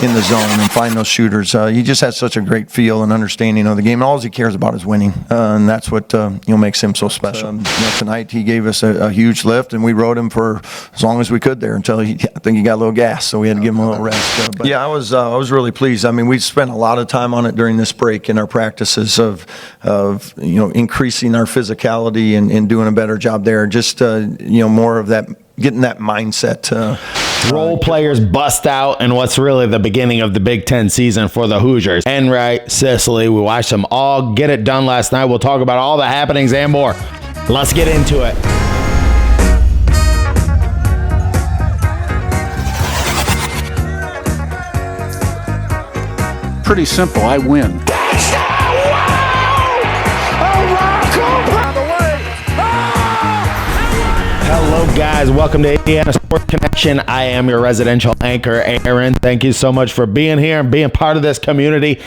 in the zone and find those shooters. He just has such a great feel and understanding of the game. All he cares about is winning, and that's what makes him so special. Tonight he gave us a huge lift, and we rode him for as long as we could there until I think he got a little gas, so we had to give him a little rest. But yeah, I was really pleased. I mean, we spent a lot of time on it during this break in our practices of increasing our physicality and doing a better job there. Just more of that, getting that mindset. Role players bust out in what's really the beginning of the Big Ten season for the Hoosiers. ENRIGHT, SISLEY, we watched them all get it done last night. We'll talk about all the happenings and more. Let's get into it. Pretty simple. I win. Hello, guys. Welcome to Indiana Sports Connection. I am your residential anchor, Aaron. Thank you so much for being here and being part of this community.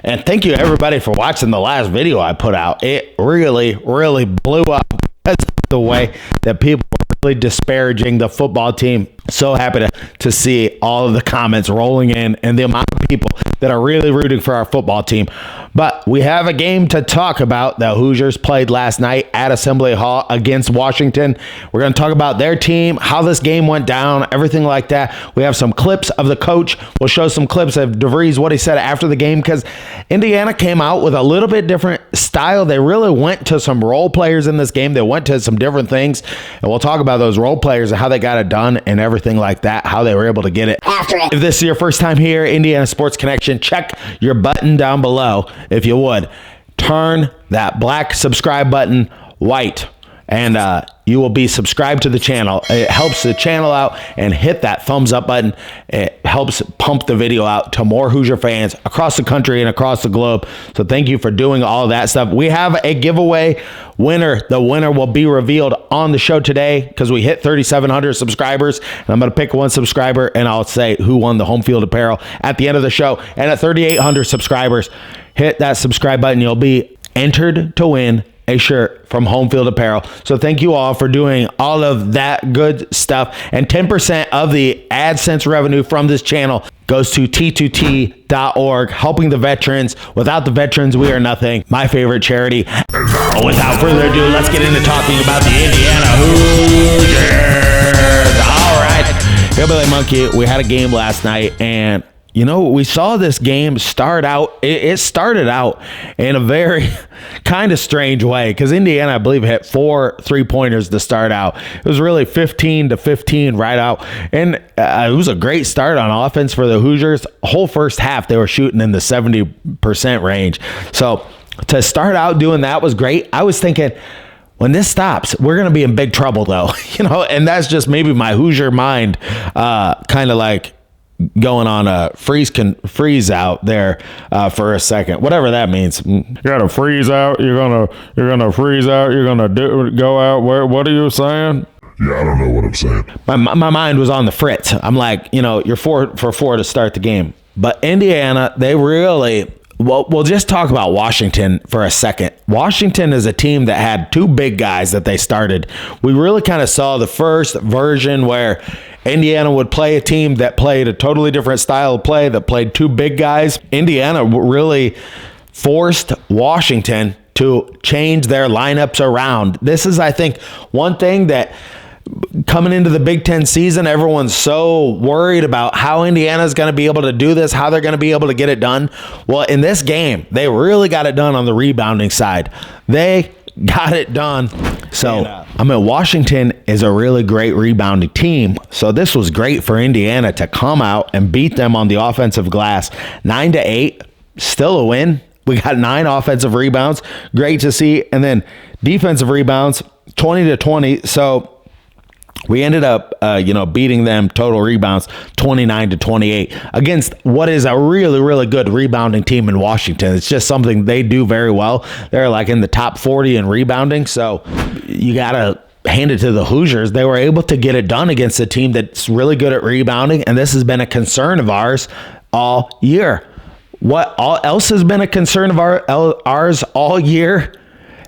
And thank you, everybody, for watching the last video I put out. It really, really blew up because of the way that people were really disparaging the football team. So happy to see all of the comments rolling in and the amount of people that are really rooting for our football team. But we have a game to talk about. The Hoosiers played last night at Assembly Hall against Washington. We're going to talk about their team, how this game went down, everything like that. We have some clips of the coach. We'll show some clips of DeVries, what he said after the game, because Indiana came out with a little bit different style. They really went to some role players in this game. They went to some different things, and we'll talk about those role players and how they got it done and everything like that, how they were able to get it after it. If this is your first time here, Indiana Sports Connection, check your button down below. If you would, turn that black subscribe button white, and you will be subscribed to the channel. It helps the channel out, and hit that thumbs up button. It helps pump the video out to more Hoosier fans across the country and across the globe. So thank you for doing all of that stuff. We have a giveaway winner. The winner will be revealed on the show today because we hit 3,700 subscribers. And I'm going to pick one subscriber, and I'll say who won the home field apparel at the end of the show. And at 3,800 subscribers, hit that subscribe button. You'll be entered to win a shirt from Home Field Apparel. So thank you all for doing all of that good stuff. And 10% of the AdSense revenue from this channel goes to T2T.org, helping the veterans. Without the veterans, we are nothing. My favorite charity. Without further ado, let's get into talking about the Indiana Hoosiers. All right. Hillbilly Monkey, we had a game last night, and we saw this game start out. It started out in a very kind of strange way because Indiana, I believe, hit 4 3-pointers to start out. It was really 15-15 right out. And it was a great start on offense for the Hoosiers. Whole first half, they were shooting in the 70% range. So to start out doing that was great. I was thinking, when this stops, we're going to be in big trouble, though. And that's just maybe my Hoosier mind kind of like going on a freeze out there for a second, whatever that means. You gotta freeze out. You're gonna freeze out. You're gonna go out. What are you saying? Yeah, I don't know what I'm saying. My mind was on the fritz. I'm like, you're 4 for 4 to start the game, but Indiana, they really. Well, we'll just talk about Washington for a second. Washington is a team that had 2 big guys that they started. We really kind of saw the first version where Indiana would play a team that played a totally different style of play, that played 2 big guys. Indiana really forced Washington to change their lineups around. This is, I think, one thing that coming into the Big Ten season, everyone's so worried about how Indiana's going to be able to do this, how they're going to be able to get it done. Well, in this game, they really got it done on the rebounding side. They got it done. So, Washington is a really great rebounding team. So this was great for Indiana to come out and beat them on the offensive glass. 9-8, still a win. We got 9 offensive rebounds. Great to see. And then defensive rebounds, 20-20. So we ended up, beating them total rebounds 29-28 against what is a really, really good rebounding team in Washington. It's just something they do very well. They're like in the top 40 in rebounding. So you got to hand it to the Hoosiers. They were able to get it done against a team that's really good at rebounding. And this has been a concern of ours all year. What else has been a concern of ours all year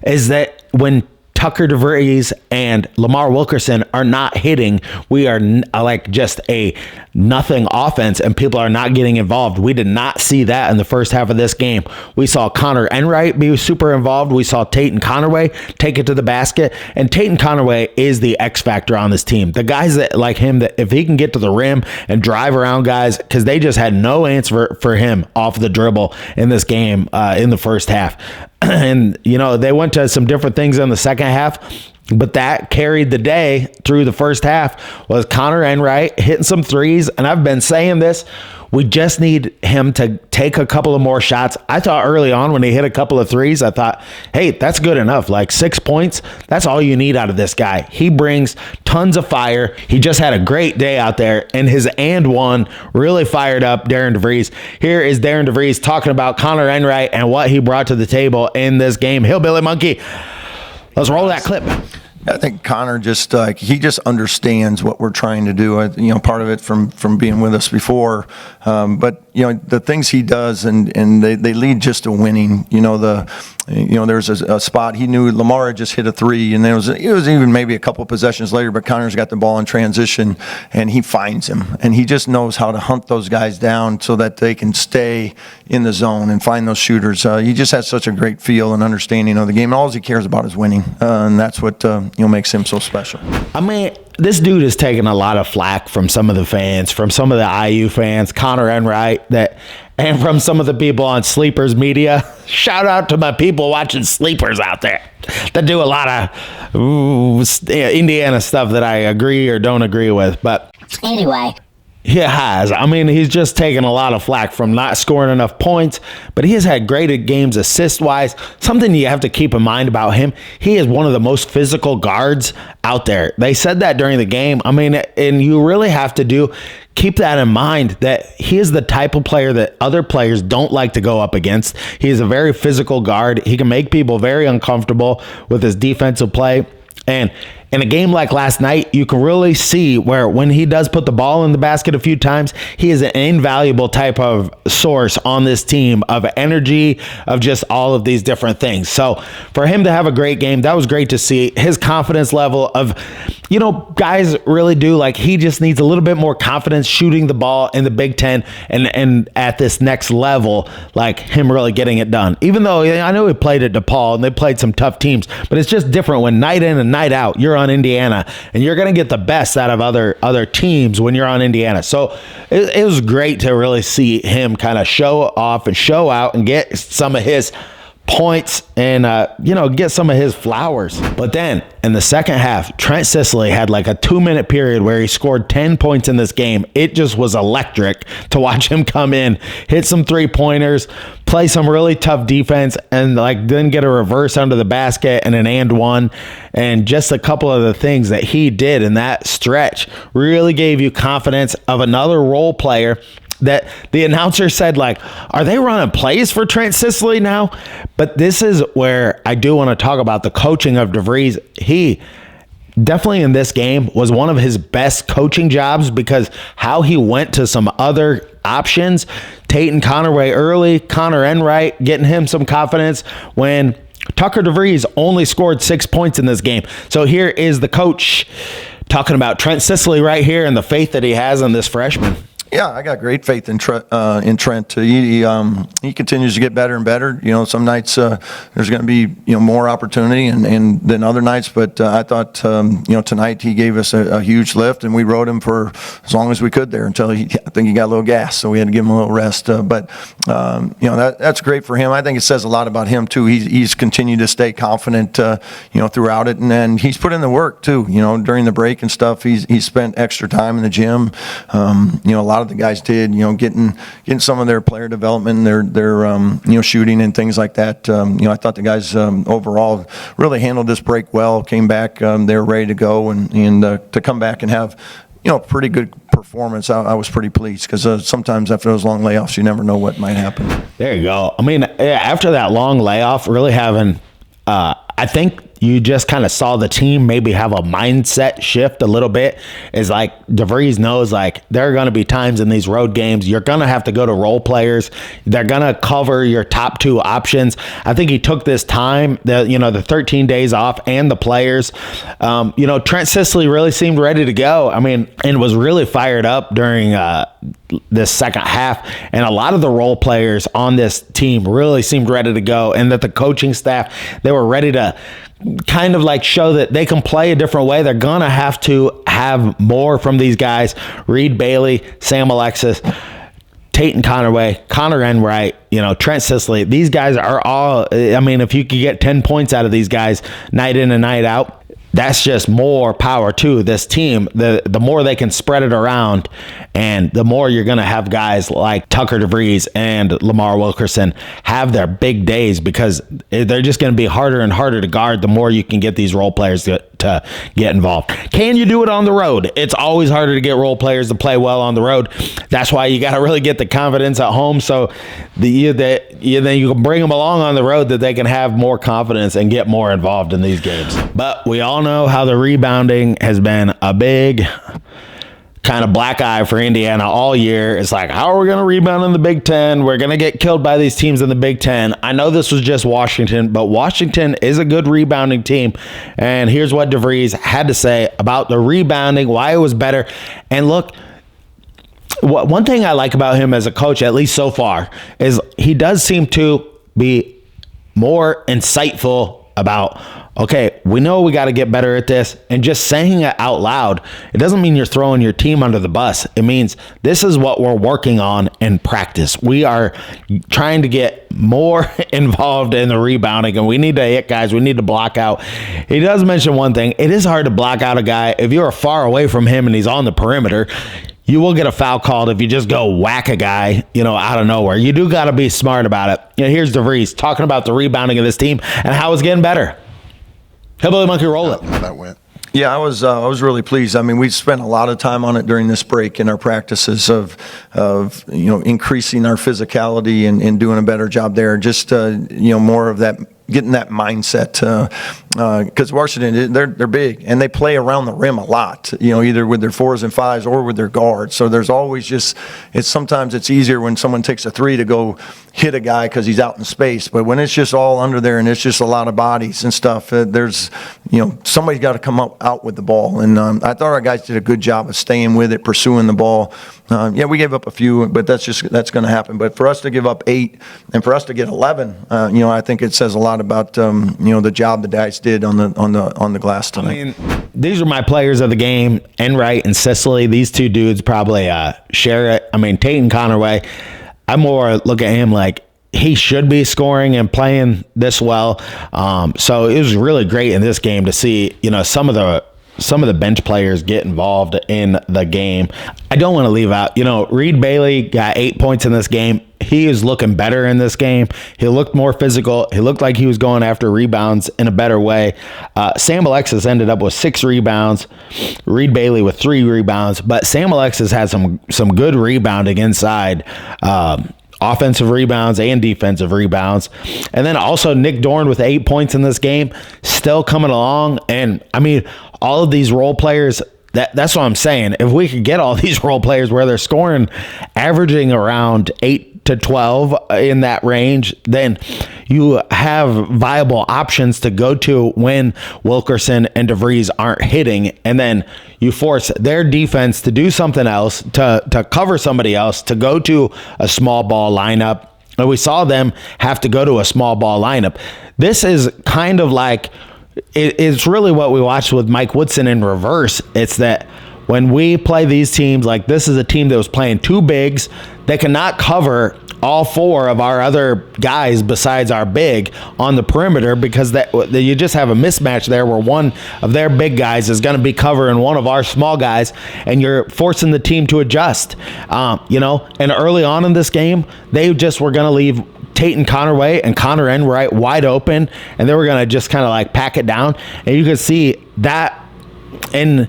is that when Tucker DeVries and Lamar Wilkerson are not hitting, we are like just a nothing offense and people are not getting involved. We did not see that in the first half of this game. We saw Connor Enright be super involved. We saw Tate and Conaway take it to the basket, and Tate and Conaway is the X factor on this team. The guys that like him, that if he can get to the rim and drive around guys, because they just had no answer for him off the dribble in this game in the first half. And, you know, they went to some different things in the second half, but that carried the day through the first half was Connor Enright hitting some threes. And I've been saying this, we just need him to take a couple of more shots. I thought early on when he hit a couple of threes, I thought, hey, that's good enough. Like 6 points, that's all you need out of this guy. He brings tons of fire. He just had a great day out there, and his and one really fired up Darren DeVries. Here is Darren DeVries talking about Connor Enright and what he brought to the table in this game. Hillbilly Monkey, let's roll that clip. I think Connor just he just understands what we're trying to do. You know, part of it from being with us before, but you know the things he does, and they lead just to winning. You know there's a spot he knew Lamar had just hit a three, and it was even maybe a couple possessions later, but Connor's got the ball in transition, and he finds him, and he just knows how to hunt those guys down so that they can stay in the zone and find those shooters. He just has such a great feel and understanding of the game. All he cares about is winning, and that's what makes him so special. I mean, this dude is taking a lot of flack from some of the fans, from some of the IU fans, Connor Enright, and from some of the people on Sleepers Media. Shout out to my people watching Sleepers out there that do a lot of Indiana stuff that I agree or don't agree with. But anyway. He has. I mean, he's just taken a lot of flack from not scoring enough points, but he has had great games assist-wise. Something you have to keep in mind about him, he is one of the most physical guards out there. They said that during the game. I mean, and you really have to keep that in mind, that he is the type of player that other players don't like to go up against. He is a very physical guard. He can make people very uncomfortable with his defensive play. And in a game like last night, you can really see where when he does put the ball in the basket a few times, he is an invaluable type of source on this team of energy, of just all of these different things. So for him to have a great game, that was great to see. His confidence level of, you know, guys really do, like, he just needs a little bit more confidence shooting the ball in the Big Ten and at this next level, like him really getting it done. Even though I know he played at DePaul and they played some tough teams, but it's just different when night in and night out you're on Indiana, and you're going to get the best out of other teams when you're on Indiana. So it was great to really see him kind of show off and show out and get some of his points and, get some of his flowers. But then in the second half, Trent SISLEY had like a 2-minute period where he scored 10 points in this game. It just was electric to watch him come in, hit some 3-pointers, play some really tough defense, and then get a reverse under the basket and an and one. And just a couple of the things that he did in that stretch really gave you confidence of another role player that the announcer said, like, are they running plays for Trent SISLEY now? But this is where I do want to talk about the coaching of DeVries. He definitely in this game was one of his best coaching jobs, because how he went to some other options, Tate and Conaway early, Connor Enright getting him some confidence when Tucker DeVries only scored 6 points in this game. So here is the coach talking about Trent SISLEY right here and the faith that he has in this freshman. Yeah, I got great faith in Trent. He continues to get better and better. You know, some nights there's going to be more opportunity and than other nights, but I thought tonight he gave us a huge lift, and we rode him for as long as we could there until I think he got a little gas, so we had to give him a little rest. But that's great for him. I think it says a lot about him too. He's continued to stay confident throughout it, and then he's put in the work too. During the break and stuff, he's spent extra time in the gym. A lot of the guys did, getting some of their player development, their shooting and things like that. I thought the guys overall really handled this break well. Came back, they were ready to go, and to come back and have pretty good performance. I was pretty pleased, because sometimes after those long layoffs, you never know what might happen. There you go. I mean, after that long layoff, really having, I think you just kind of saw the team maybe have a mindset shift a little bit. Is like DeVries knows like there are going to be times in these road games you're going to have to go to role players. They're going to cover your top two options. I think he took this time, the 13 days off and the players. Trent Sisley really seemed ready to go. I mean, and was really fired up during this second half. And a lot of the role players on this team really seemed ready to go, and that the coaching staff, they were ready to kind of like show that they can play a different way. They're going to have more from these guys. Reed Bailey, Sam Alexis, Tate Conaway, Connor Enright, Trent Sisley. These guys are all, I mean, if you could get 10 points out of these guys night in and night out, that's just more power to this team. The more they can spread it around, and the more you're going to have guys like Tucker DeVries and Lamar Wilkerson have their big days, because they're just going to be harder and harder to guard the more you can get these role players to get involved. Can you do it on the road? It's always harder to get role players to play well on the road. That's why you got to really get the confidence at home, so then you can bring them along on the road, that they can have more confidence and get more involved in these games. But we all know how the rebounding has been a big kind of black eye for Indiana all year. It's like, how are we going to rebound in the Big Ten? We're going to get killed by these teams in the Big Ten. I know this was just Washington, but Washington is a good rebounding team. And here's what DeVries had to say about the rebounding, why it was better. And look, one thing I like about him as a coach, at least so far, is he does seem to be more insightful about, okay, we know we got to get better at this, and just saying it out loud, it doesn't mean you're throwing your team under the bus. It means this is what we're working on in practice. We are trying to get more involved in the rebounding, and we need to hit guys. We need to block out. He does mention one thing. It is hard to block out a guy. If you're far away from him and he's on the perimeter, you will get a foul called if you just go whack a guy, out of nowhere. You do got to be smart about it. Here's DeVries talking about the rebounding of this team and how it's getting better. Hillbilly Monkey, roll it. How that went. Yeah, I was really pleased. I mean, we spent a lot of time on it during this break in our practices of increasing our physicality and doing a better job there. Just more of that, getting that mindset, because Washington, they're big and they play around the rim a lot, either with their 4s and 5s or with their guards. So there's always sometimes it's easier when someone takes a 3 to go hit a guy because he's out in space. But when it's just all under there and it's just a lot of bodies and stuff, there's, somebody's got to come out with the ball. And I thought our guys did a good job of staying with it, pursuing the ball. We gave up a few, but that's going to happen. But for us to give up 8 and for us to get 11, I think it says a lot about the job the guys did on the glass tonight. I mean, these are my players of the game, Enright and Sisley. These two dudes probably share it. I mean, Tate Conaway, I more look at him like he should be scoring and playing this well. So it was really great in this game to see, some of the bench players get involved in the game. I don't want to leave out, Reed Bailey got 8 points in this game. He is looking better in this game. He looked more physical. He looked like he was going after rebounds in a better way. Sam Alexis ended up with 6 rebounds. Reed Bailey with 3 rebounds. But Sam Alexis had some good rebounding inside. Offensive rebounds and defensive rebounds. And then also Nick Dorn with 8 points in this game, still coming along. And I mean, all of these role players, that's what I'm saying. If we could get all these role players where they're scoring, averaging around 8 to 12 in that range, then you have viable options to go to when Wilkerson and DeVries aren't hitting, and then you force their defense to do something else, to cover somebody else, to go to a small ball lineup. And we saw them have to go to a small ball lineup. This is kind of like, it's really what we watched with Mike Woodson in reverse. It's that when we play these teams, like this is a team that was playing 2 bigs that cannot cover all 4 of our other guys besides our big on the perimeter, because you just have a mismatch there where one of their big guys is going to be covering one of our small guys, and you're forcing the team to adjust. And early on in this game, they just were going to leave Tate Conaway and Connor Enright wide open, and they were going to just kind of like pack it down. And you could see that in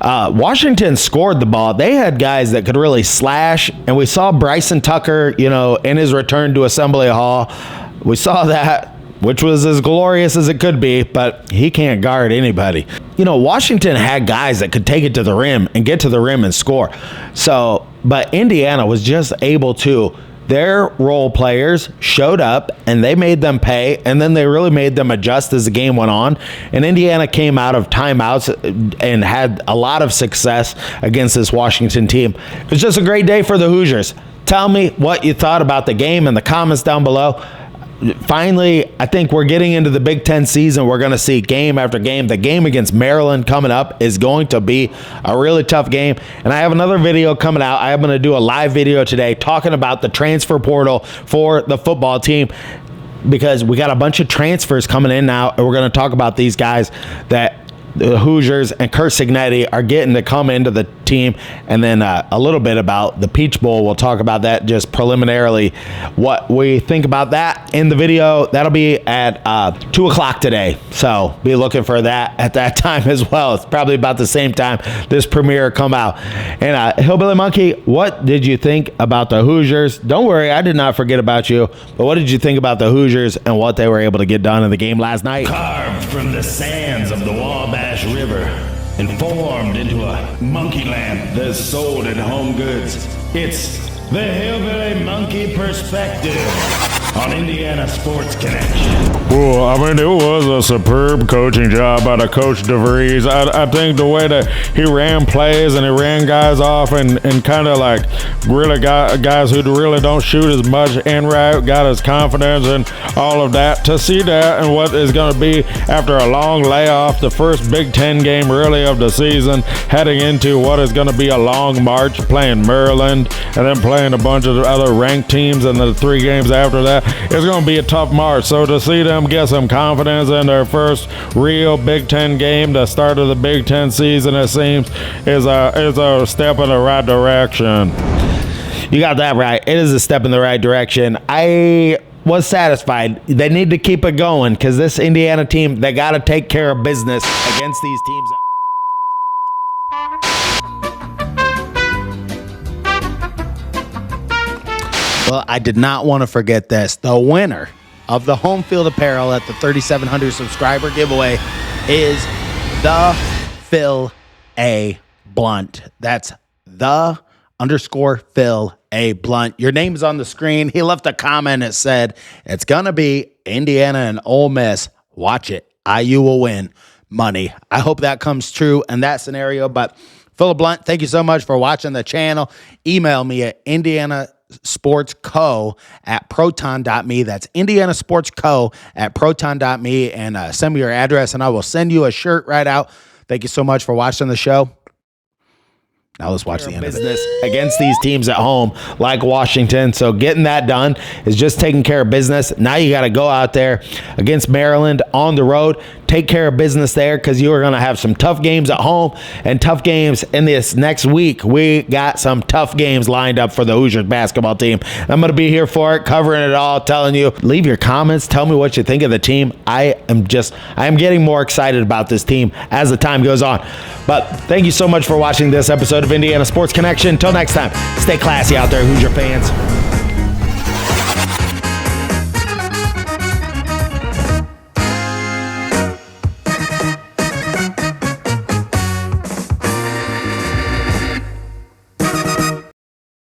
Washington scored the ball. They had guys that could really slash, and we saw Bryson Tucker, in his return to Assembly Hall. We saw that which was as glorious as it could be, but he can't guard anybody. You know, Washington had guys that could take it to the rim and get to the rim and score. So, but Indiana was just able to. Their role players showed up and they made them pay, and then they really made them adjust as the game went on. And Indiana came out of timeouts and had a lot of success against this Washington team. It was just a great day for the Hoosiers. Tell me what you thought about the game in the comments down below. Finally, I think we're getting into the Big Ten season. We're going to see game after game. The game against Maryland coming up is going to be a really tough game. And I have another video coming out. I am going to do a live video today talking about the transfer portal for the football team, because we got a bunch of transfers coming in now, and we're going to talk about these guys that the Hoosiers and Curt Cignetti are getting to come into the team, and then a little bit about the Peach Bowl. We'll talk about that just preliminarily, what we think about that in the video. That'll be at 2 o'clock today, so be looking for that at that time as well. It's probably about the same time this premiere come out. And Hillbilly Monkey, what did you think about the Hoosiers? Don't worry, I did not forget about you, but what did you think about the Hoosiers and what they were able to get done in the game last night? Carved from the sands of the Wabash River and formed into a monkey lamp that's sold at Home Goods. It's the Hillbilly Monkey Perspective on Indiana Sports Connection. Well, I mean, it was a superb coaching job by the Coach DeVries. I think the way that he ran plays and he ran guys off and kind of like really got guys who really don't shoot as much ENRIGHT, got his confidence and all of that. To see that and what is going to be after a long layoff, the first Big Ten game really of the season, heading into what is going to be a long march, playing Maryland and then playing a bunch of other ranked teams in the 3 games after that. It's going to be a tough march. So to see them get some confidence in their first real Big Ten game, the start of the Big Ten season, it seems, is a step in the right direction. You got that right. It is a step in the right direction. I was satisfied. They need to keep it going, because this Indiana team, they got to take care of business against these teams. Well, I did not want to forget this. The winner of the home field apparel at the 3,700 subscriber giveaway is the Phil A. Blunt. That's the _Phil A. Blunt. Your name's on the screen. He left a comment that said, it's going to be Indiana and Ole Miss. Watch it. IU will win money. I hope that comes true in that scenario. But Phil Blunt, thank you so much for watching the channel. Email me at indianasportsco@proton.me. That's indianasportsco@proton.me, and send me your address, and I will send you a shirt right out. Thank you so much for watching the show. Now let's watch the end of business against these teams at home like Washington. So getting that done is just taking care of business. Now you got to go out there against Maryland on the road, take care of business there, because you are going to have some tough games at home and tough games in this next week. We got some tough games lined up for the Hoosiers basketball team. I'm going to be here for it, covering it all, telling you. Leave your comments. Tell me what you think of the team. I am getting more excited about this team as the time goes on. But thank you so much for watching this episode of Indiana Sports Connection. Until next time, stay classy out there, Hoosier fans.